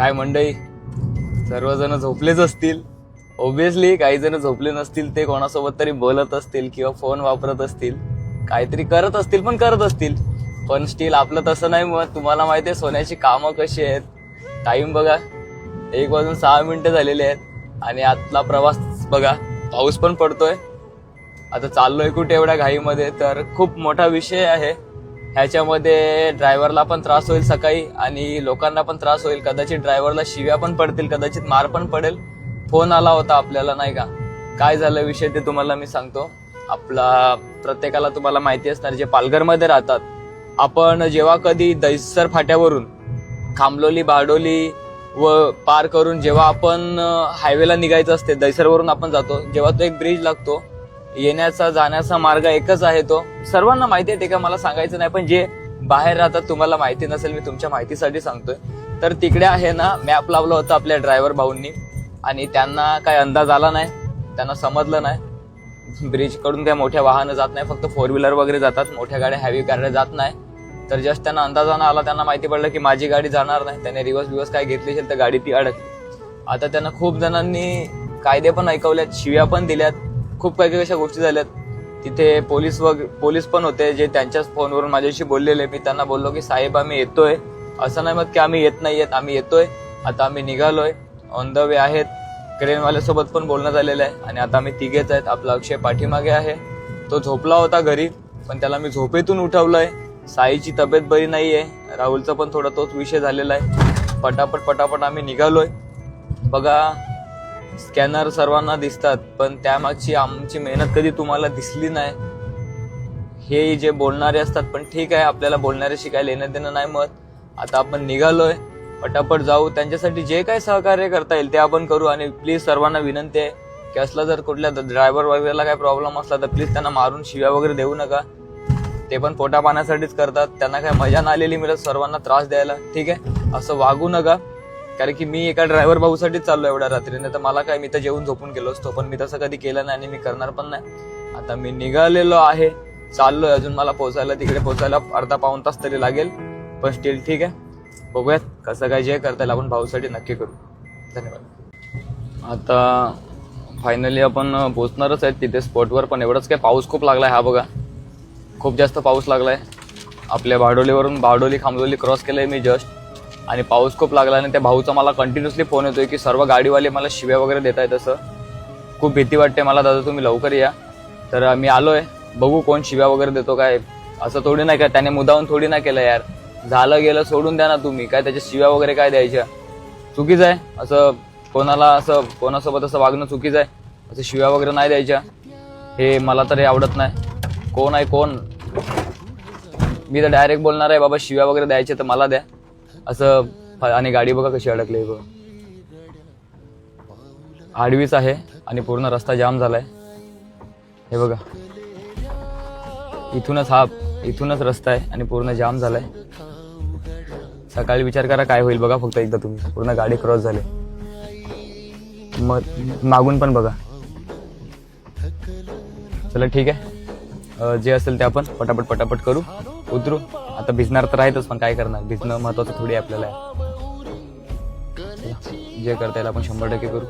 काय मंडळी, सर्वजण झोपलेच असतील. ऑब्विसली काही जण झोपले नसतील, ते कोणासोबत तरी बोलत असतील किंवा फोन वापरत असतील, काहीतरी करत असतील, पण स्टील आपलं तसं नाही. मग तुम्हाला माहिती आहे सोन्याची कामं कशी आहेत. टाइम बघा, 1:06 झालेले आहेत आणि आतला प्रवास बघा, पाऊस पण पडतोय. आता चाललोय कुठे एवढ्या घाईमध्ये, तर खूप मोठा विषय आहे. ह्याच्यामध्ये ड्रायव्हरला पण त्रास होईल सकाळी आणि लोकांना पण त्रास होईल. कदाचित ड्रायव्हरला शिव्या पण पडतील, कदाचित मार पण पडेल. फोन आला होता आपल्याला, नाही का. काय झालं विषय ते तुम्हाला मी सांगतो. आपला प्रत्येकाला तुम्हाला माहिती असणार, जे पालघरमध्ये राहतात, आपण जेव्हा कधी दहिसर फाट्यावरून खामलोली बारडोली व पार करून जेव्हा आपण हायवेला निघायचं असते, दहिसरवरून आपण जातो, जेव्हा तो एक ब्रिज लागतो, येण्याचा जाण्याचा मार्ग एकच आहे. तो सर्वांना माहिती आहे, ते का मला सांगायचं नाही. पण जे बाहेर राहतात तुम्हाला माहिती नसेल, मी तुमच्या माहितीसाठी सांगतोय. तर तिकडे आहे ना, मॅप लावला होता आपल्या ड्रायव्हर भाऊंनी आणि त्यांना काय अंदाज आला नाही, त्यांना समजलं नाही. ब्रिज कडून काय मोठ्या वाहनं जात नाही, फक्त 4 व्हीलर वगैरे जातात, मोठ्या गाड्या हॅवी गाड्या जात नाही. तर जस्ट त्यांना अंदाजानं आला, त्यांना माहिती पडलं की माझी गाडी जाणार नाही. त्याने रिवर्स काय घेतली असेल तर गाडी ती अडकली. आता त्यांना खूप जणांनी कायदे पण ऐकवल्यात, शिव्या पण दिल्यात, खूप काही अशा गोष्टी झाल्यात. तिथे पोलीस पण होते, जे त्यांच्याच फोनवरून माझ्याशी बोललेले. मी त्यांना बोललो की साहेब आम्ही येतोय, असं नाही मग की आम्ही येत नाहीयेत, आम्ही येतोय. आता आम्ही निघालोय, ऑन द वे आहेत. क्रेनवाल्यासोबत पण बोलणं झालेलं आहे आणि आता आम्ही तिघेच आहेत. आपला अक्षय पाठीमागे आहे, तो झोपला होता घरी, पण त्याला मी झोपेतून उठवलंय. साईची तब्येत बरी नाहीये, राहुलचा पण थोडा तोच विषय झालेला आहे. पटापट आम्ही निघालोय. बघा, स्कॅनर सर्वांना दिसतात, पण त्यामागची आमची मेहनत कधी तुम्हाला दिसली नाही. हे जे बोलणारे असतात, पण ठीक आहे, आपल्याला बोलणारे शिकायला येणं देणं नाही. मत आता आपण निघालोय, पटापट जाऊ. त्यांच्यासाठी जे काही सहकार्य करता येईल ते आपण करू. आणि प्लीज सर्वांना विनंती आहे की असला जर कुठल्या ड्रायव्हर वगैरेला काही प्रॉब्लेम असला तर प्लीज त्यांना मारून शिव्या वगैरे देऊ नका. ते पण पोटा पाण्यासाठीच करतात, त्यांना काही मजा नाही आलेली मिळत सर्वांना त्रास द्यायला. ठीक आहे, असं वागू नका. कारण की मी एका ड्रायव्हर भाऊसाठीच चाललो एवढ्या रात्रीने, तर मला काय, मी तर जेवून झोपून गेलो असतो, पण मी तसं कधी केलं नाही आणि मी करणार पण नाही. आता मी निघालेलो आहे, चाललोय. अजून मला तिकडे पोहोचायला अर्धा पाऊण तास तरी लागेल, पण स्टील ठीक आहे. बघूयात कसं काय, जे करता येईल आपण भाऊसाठी नक्की करू. धन्यवाद. आता फायनली आपण पोहोचणारच आहेत तिथे स्पॉटवर, पण एवढंच काय, पाऊस खूप लागलाय. हा बघा, खूप जास्त पाऊस लागलाय. आपल्या बारडोली खामलोली क्रॉस केलंय मी जस्ट, आणि पाऊस खूप लागला. आणि त्या भाऊचा मला कंटिन्युअसली फोन येतोय की सर्व गाडीवाले मला शिव्या वगैरे देत आहेत. असं खूप भीती वाटते मला, दादा तुम्ही लवकर या. तर मी आलोय, बघू कोण शिव्या वगैरे देतो. काय असं थोडी नाही का, त्याने मुद्दाहून थोडी नाही केलं यार. झालं गेलं सोडून द्या ना तुम्ही, काय त्याच्या शिव्या वगैरे काय द्यायच्या, चुकीचं आहे. असं कोणासोबत असं वागणं चुकीचं आहे. असं शिव्या वगैरे नाही द्यायच्या, हे मला तरी आवडत नाही. कोण आहे कोण, मी तर डायरेक्ट बोलणार आहे, बाबा शिव्या वगैरे द्यायचे तर मला द्या असं. आणि गाडी बघा कशी अडकली बघा, आडवीच आहे आणि पूर्ण रस्ता जाम झालाय. हे बघा, इथूनच रस्ता आहे आणि पूर्ण जाम झालाय. सकाळी विचार करा काय होईल बघा फक्त एकदा तुम्ही. पूर्ण गाडी क्रॉस झाली, मग मागून पण बघा. चला ठीक आहे, जे असेल ते आपण पटापट करू, उतरू. आता भिजणार तर आहेतच, पण काय करणार, भिजणं महत्वाचं थोडी आपल्याला आहे. जे करता येईल आपण 100% करू.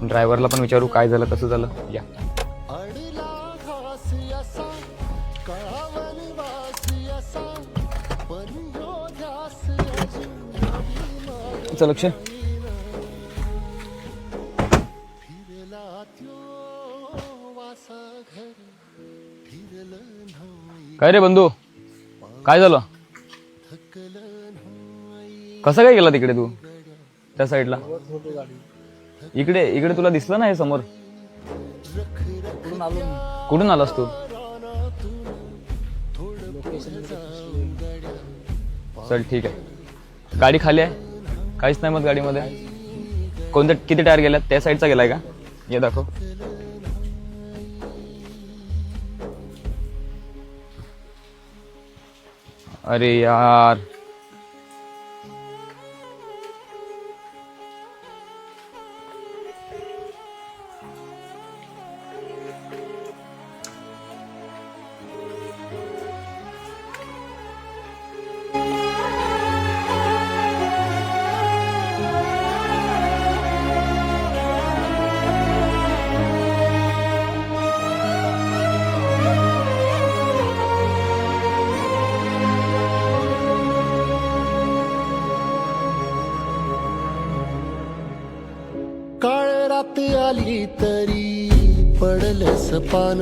ड्रायव्हरला पण विचारू काय झालं कसं झालं. या चल लक्ष. काय रे बंधू, काय झालं, कसं काय गेला तिकडे तू त्या साईडला? इकडे तुला दिसलं ना हे समोर? कुठून आलास तू? चल ठीक आहे, गाडी खाली आहे, काहीच नाही मग गाडीमध्ये. किती टायर गेल्यात? त्या साईडचा गेलाय का? ये दाखव. अरे यार, रात आली तरी पडलंस पान,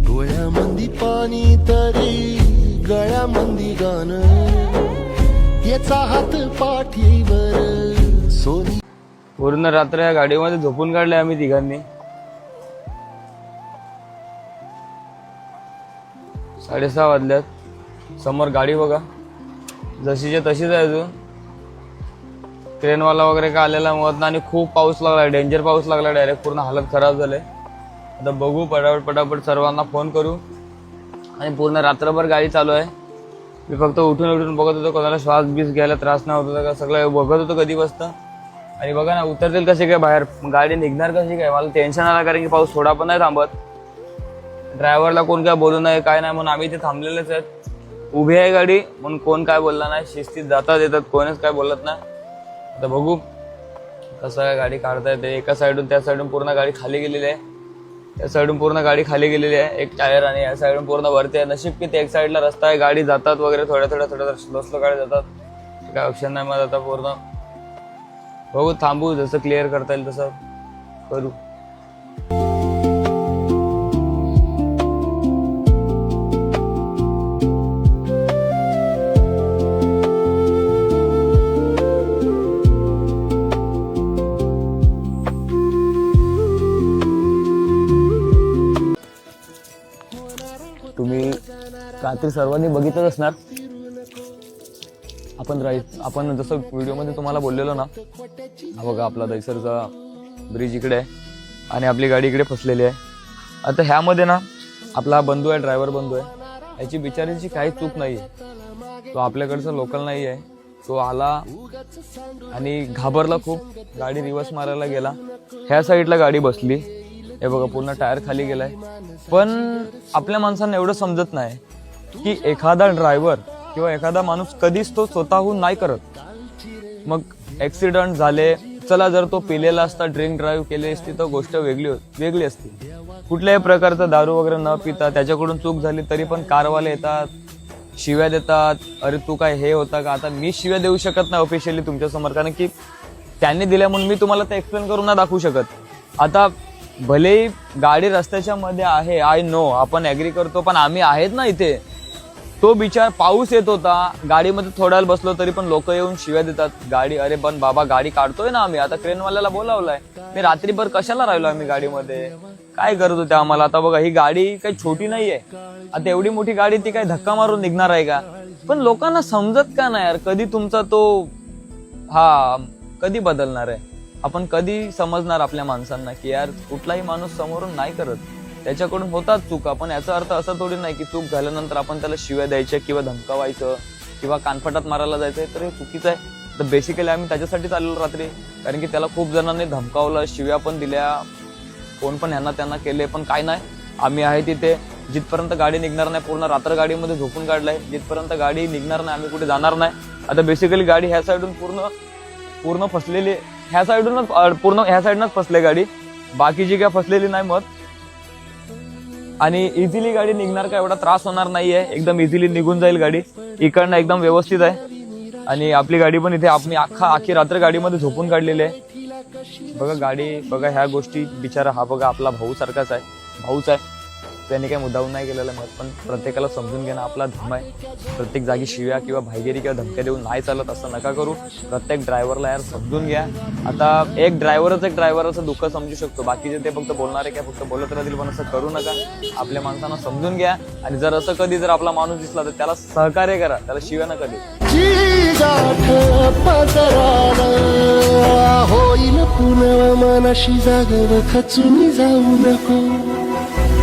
डोळ्यामंदी पाणी तरी गळ्यामंदी गाणं, याचा हात पाठीवर सोनी. पूर्ण रात्र या गाडीमध्ये झोपून काढले आम्ही तिघांनी. 6:30 वाजल्यात. समोर गाडी बघा जशीच्या तशीच आहे अजून. ट्रेनवाला वगैरे का आलेला मत आणि खूप पाऊस लागला, डेंजर पाऊस लागला डायरेक्ट. पूर्ण हालत खराब झाले. आता बघू पटापट सर्वांना फोन करू. आणि पूर्ण रात्रभर गाडी चालू आहे. मी फक्त उठून बघत होतो कोणाला श्वास बीस घ्यायला त्रास नाही होत होता का, सगळं बघत होतो कधी बसतं. आणि बघा ना उतरतील कसे काय बाहेर, गाडी निघणार कशी काय, मला टेन्शन आलं कारण की पाऊस थोडा पण नाही थांबत. ड्रायव्हरला कोण काय बोलू नये काय नाही म्हणून आम्ही इथे थांबलेलेच आहेत. उभी आहे गाडी म्हणून कोण काय बोलला नाही, शिस्तीत जातात येतात, कोणच काय बोलत नाही. आता बघू कसं काय गाडी काढता येते. एका साईडून त्या साईडून पूर्ण गाडी खाली गेलेली आहे, त्या साईडून पूर्ण गाडी खाली गेलेली आहे एक टायर, आणि या साईडून पूर्ण वरती आहे. नशीब की ते एक साईडला रस्ता आहे, गाडी जातात वगैरे थोड्या स्लो गाडी जातात, काय ऑप्शन नाही. मला आता पूर्ण बघू थांबू, जसं क्लिअर करता येईल तसं करू. तुम्ही रात्री सर्वांनी बघितलंच असणार, आपण जसं व्हिडिओमध्ये तुम्हाला बोललेलो ना, हा बघा आपला दहिसरचा ब्रिज इकडे आहे आणि आपली गाडी इकडे फसलेली आहे. आता ह्यामध्ये ना आपला बंधू आहे, ड्रायव्हर बंधू आहे, याची बिचारीची काही चूक नाही आहे. तो आपल्याकडचा लोकल नाही आहे. तो आला आणि घाबरला खूप, गाडी रिव्हर्स मारायला गेला, ह्या साईडला गाडी बसली. हे बघा पूर्ण टायर खाली गेलाय. पण आपल्या माणसांना एवढं समजत नाही की एखादा ड्रायव्हर किंवा एखादा माणूस कधीच तो स्वतःहून नाही करत. मग ऍक्सिडेंट झाले, चला जर तो पिलेला असता, ड्रिंक ड्राईव्ह केली असती तर गोष्ट वेगळी असती. कुठल्याही प्रकारचा दारू वगैरे न पिता त्याच्याकडून चूक झाली तरी पण कारवाले येतात, शिव्या देतात, अरे तू काय हे होता का. आता मी शिव्या देऊ शकत नाही ऑफिशियली तुमच्यासमोर, कारण की त्यांनी दिल्या म्हणून मी तुम्हाला ते एक्सप्लेन करून नाही दाखवू शकत. आता भले गाडी रस्त्याच्या मध्ये आहे, आय नो, आपण ऍग्री करतो, पण आम्ही आहेत ना इथे. तो बिचार पाऊस येत होता, गाडीमध्ये थोड्या वेळ बसलो तरी पण लोक येऊन शिव्या देतात. गाडी, अरे पण बाबा गाडी काढतोय ना आम्ही, आता क्रेनवाल्याला बोलावलाय, मी रात्रीभर कशाला राहिलो आम्ही गाडीमध्ये, काय करत होते आम्हाला. आता बघा ही गाडी काही छोटी नाहीये, आता एवढी मोठी गाडी ती काही धक्का मारून निघणार आहे का. पण लोकांना समजत का नाही यार, कधी तुमचा तो कधी बदलणार आहे. आपण कधी समजणार आपल्या माणसांना की यार कुठलाही माणूस समोरून नाही करत, त्याच्याकडून होतात चुका. पण याचा अर्थ असा थोडी नाही की चूक झाल्यानंतर आपण त्याला शिव्या द्यायच्या किंवा धमकावायचं किंवा कानफटात मारायला जायचंय, तर हे चुकीचं आहे. तर बेसिकली आम्ही त्याच्यासाठीच आलेलो रात्री, कारण की त्याला खूप जणांनी धमकावलं, शिव्या पण दिल्या, फोन पण ह्यांना त्यांना केले, पण काय नाही, आम्ही आहे तिथे. जिथपर्यंत गाडी निघणार नाही, पूर्ण रात्र गाडीमध्ये झोपून काढलाय, जिथपर्यंत गाडी निघणार नाही आम्ही कुठे जाणार नाही. आता बेसिकली गाडी ह्या साईडून पूर्ण फसलेली, ह्या साईडनच फसले गाडी, बाकीची काय फसलेली नाही मत. आणि इझिली गाडी निघणार, का एवढा त्रास होणार नाहीये, एकदम इझिली निघून जाईल गाडी इकडनं, एकदम व्यवस्थित आहे. आणि आपली गाडी पण इथे आम्ही आखी रात्र गाडीमध्ये झोपून काढलेली आहे. बघा गाडी बघा, ह्या गोष्टी बिचारा हा बघा आपला भाऊ सारखाच आहे, भाऊच आहे, त्यांनी काही मुद्दाम नाही केलेला मत. पण प्रत्येकाला समजून घेणं आपला धर्म आहे. प्रत्येक जागी शिव्या किंवा भाईगिरी किंवा धमक्या देऊन नाही चालत, असं नका करू. प्रत्येक ड्रायव्हरला यार समजून घ्या. आता एक ड्रायव्हरचं दुःख समजू शकतो, बाकीचे ते फक्त बोलणारे काय फक्त बोलत राहतील, पण असं करू नका. आपल्या माणसांना समजून घ्या. आणि जर असं कधी जर आपला माणूस दिसला तर त्याला सहकार्य करा, त्याला शिव्या नका देऊ. होईल पुन्हा मनाशी जागव, खचून जाऊ नको,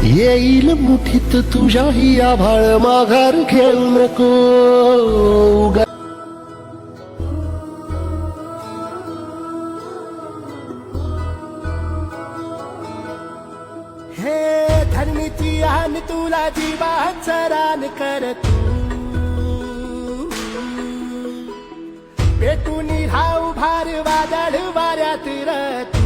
येईल मुठीत तुझ्याही आभाळ, माघार घेऊ नको. हे धरणीची आन तुला जीवाचं रान कर, तू पेटून राहू भार वादळ वाऱ्यात रतू.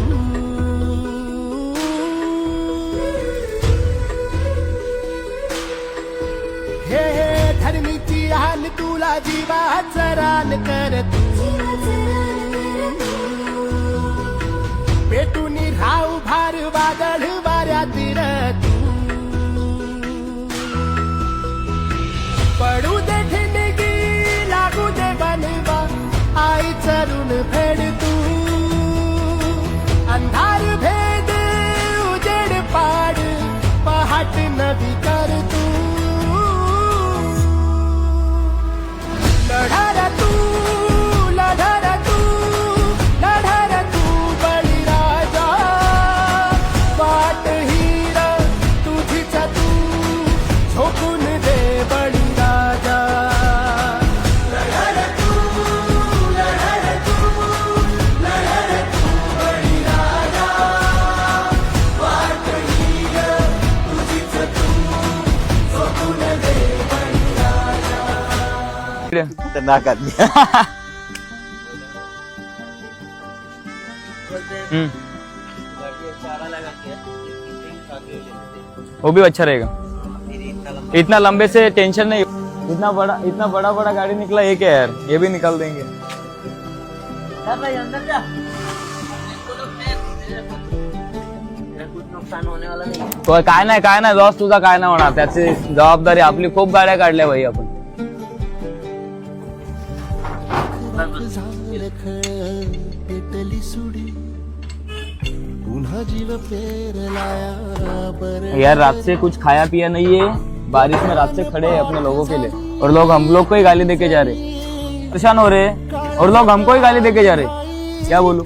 हे धरणीची आन तुला जीवाचं रान कर, तू विचारून फेड तू अंधार भेद उजेड पाड पहाट नवी कर तू लढारा तू लढारा तू लढारा तू बळीराजा वाट हीर तुझीच तू झोपून दे बळीराजा लढारा तू लढारा तू लढारा तू बळीराजा वाट हीर तुझीच तू झोपून दे बळीराजा नाकात वो भी अच्छा रहेगा। इतना लंबे से टेंशन नहीं, इतना बड़ा गाड़ी निकला ये क्या यार, ये भी निकाल देंगे। काय नाही लॉस तुझा काय नाही होणार, त्याची जबाबदारी आपली। खूप गाड्या काढल्या भाई आपण। झालं खळ पेटली सुडी पुन्हा जीव पेरलाया बर यार रात से कुछ खाया पिया नहीं है, बारिश में रात से खड़े हैं अपने लोगों के लिए, और लोग हम लोग को ही गाली देके जा रहे, परेशान हो रहे हैं, और लोग हमको ही गाली देके जा रहे। क्या बोलूं?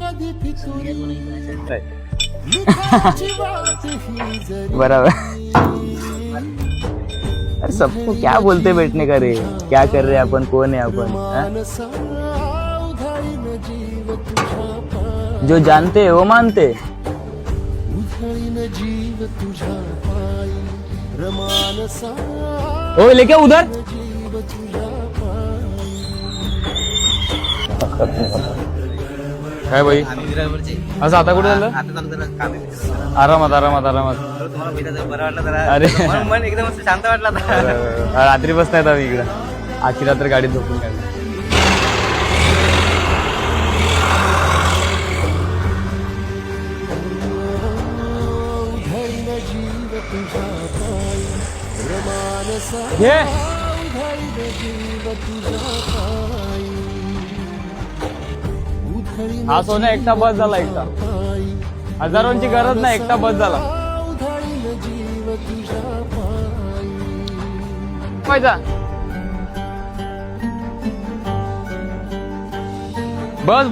बराबर। अरे सबको क्या बोलते बैठने का रे, क्या कर रहे हैं अपन, कौन है अपन, जो जानते हैं वो मानते। जीव तुझा पायी रमानसा ओ लेके उधर जीव तुझा पायी काय भाई असं आता कुठे झालं? आरामात अरे मन एकदम शांत वाटला रात्री बसता येत आम्ही इकडं, आखी रात्र गाडीत झोपून काढली। जीव तुझा पायी रमानसा ये जीव तुझा पायी उधळी हा सोन्या एकटा बस झाला, एकटा हजारोंची गरज नाही, एकटा बस झाला। उधळी जीव तुझा पायी पाहिजा बस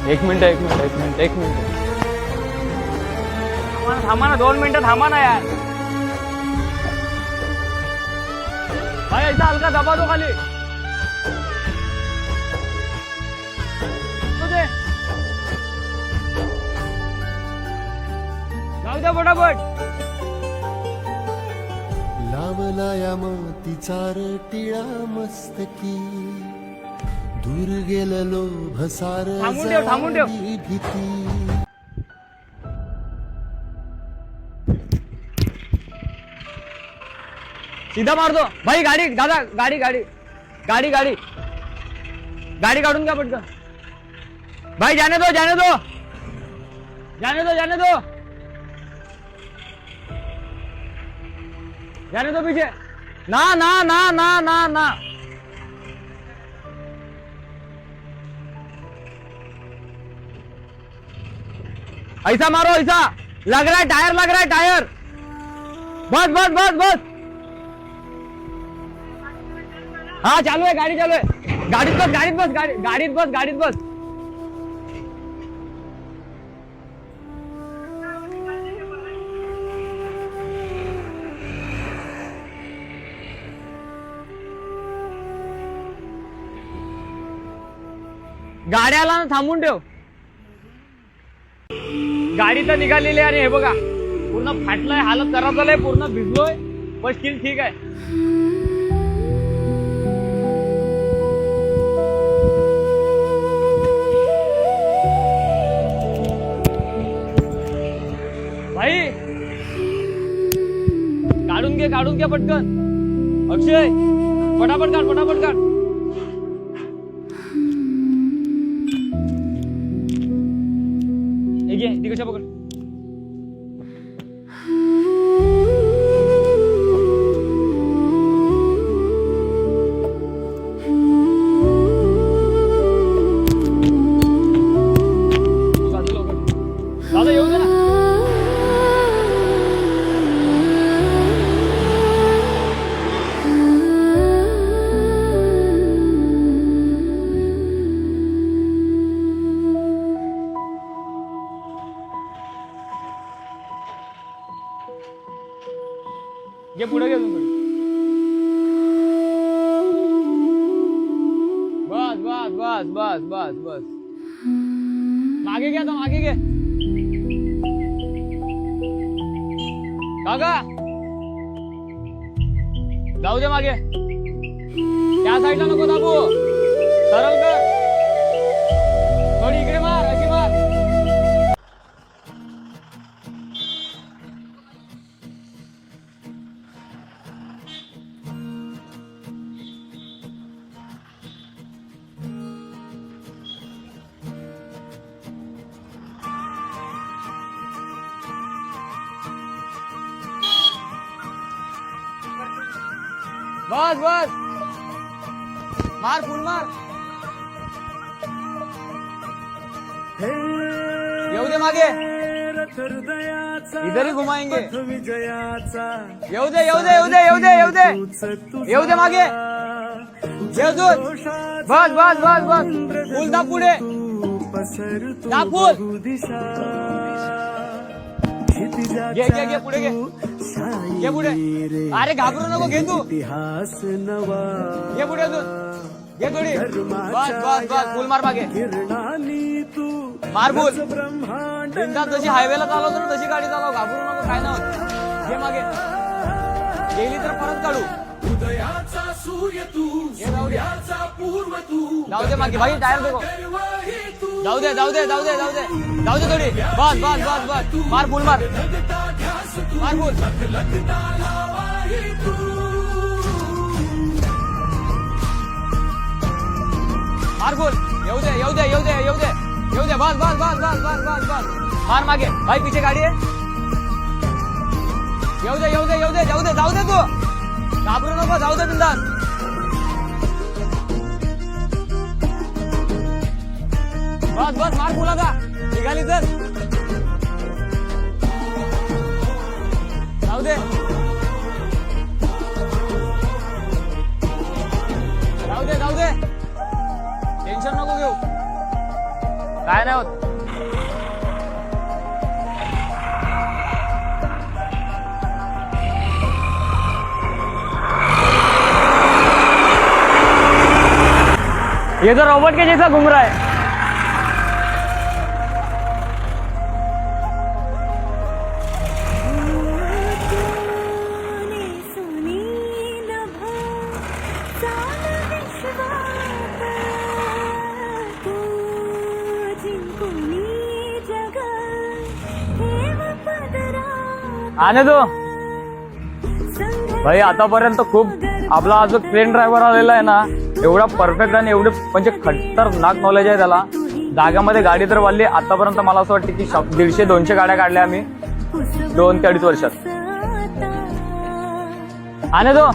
1 मिनिट थांबा ना, 2 मिनिटं थांबा ना यार। भाई ऐसा हल्का दबा दो खाली, तो दे जाऊ द्या फटाफट। लावला या मोतीचा टिळा मस्तकी दूर गेलो भसार थांबून ठेव। भीती सीधा मार दो भाई, गाड़ी दादा, गाड़ी काढून घ्या पटकन भाई। जाने दो पीछे। ना ऐसा मारो, ऐसा लग रहा है टायर। बस हाँ चालू है, गाड़ी चालू है। गाड़ीत बस। गाड्याला थांबून ठेव। गाडी तर निघालेली आहे, आणि हे बघा पूर्ण फाटलंय, हालत खराब झालंय, पूर्ण भिजलोय, पण स्टील ठीक आहे। भाई काढून घे पटकन। अक्षय फटाफट काढ। ठीक आहे ती कशा पकड. दादा येऊ दे ना. घे पुढे घे तुम्ही. बस बस बस बस बस बस मागे घ्या, तो मागे घे. काका जाऊ दे मागे, त्या साईडला नको दाबू, सरळ कर, थोडी इकडे मार, अशी मार. बस बस मार, फुल मार. येऊ दे मागे, इधर ही घुमाएंगे. येऊ दे येऊ दे येऊ दे येऊ दे येऊ दे येऊ दे मागे, येऊ दे. बस बस बस बस फुल दाब पुढे, दाब फुल. घे घे घे पुढे घे, घे पुढे. अरे घाबरू नको, घे तू, घे पुढे अजून, घे थोडी. बस बस बस फुल मार मागे, मार फुल. बिनधास्त जशी हायवेला चालवतो ना तशी गाडी चालव, घाबरू नको, काय नव्हतं. घे मागे, गेली तर परत काढू. जाऊ दे मागे भाई, टायर देखो. जाऊ दे जाऊ दे जाऊ दे जाऊ दे जाऊ दे थोडी. बस बस बस बस मार फुल मार, मार फुल. मार फुल. येऊ दे येऊ दे येऊ दे येऊ दे येऊ दे. बस बस बस बस बस बस बस मार मागे भाई, पीछे गाडी आहे. येऊ दे येऊ दे येऊ दे, जाऊ दे जाऊ दे, तू घाबरू नको, जाऊ दे बिंदास. बस बस मार फुल. आता निघाली तर जाऊ दे जाऊ दे जाऊ दे, टेन्शन नको घेऊ, काय नाही होत. ये तो रोबोट के जैसा घूम रहा है. आने दो भाई. आतापर्यंत खूप आपला हा जो ट्रेन ड्रायव्हर आलेला आहे ना, एवढा परफेक्ट आणि एवढे म्हणजे खतरनाक नॉलेज आहे त्याला. जागामध्ये गाडी तर वाढली आतापर्यंत. मला असं वाटतं की 150-200 गाड्या काढल्या आम्ही 2 ते 2.5 वर्षात. आने दो.